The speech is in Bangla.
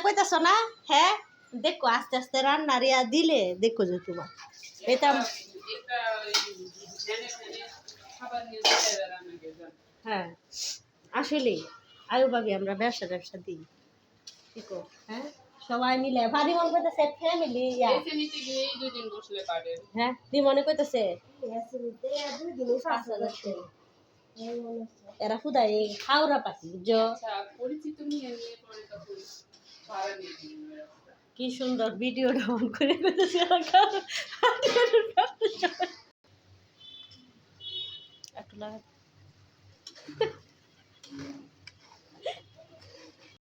কইতাছ না হ্যাঁ দেখো আস্তে আস্তে রান্নার ইয়া দিলে দেখো যে তোমার এটা হ্যাঁ আসলে আয়ু ভাবি আমরা ব্যবসা দিই ঠিক হ্যাঁ সবাই মিলে ভারী মন করতেছে ফ্যামিলি হ্যাঁ দি মনে করতেছে এরা খুদাই খাওয়া পাখি বুঝছো কি সুন্দর ভিডিওটা অন করে করতেছে একটু লাগা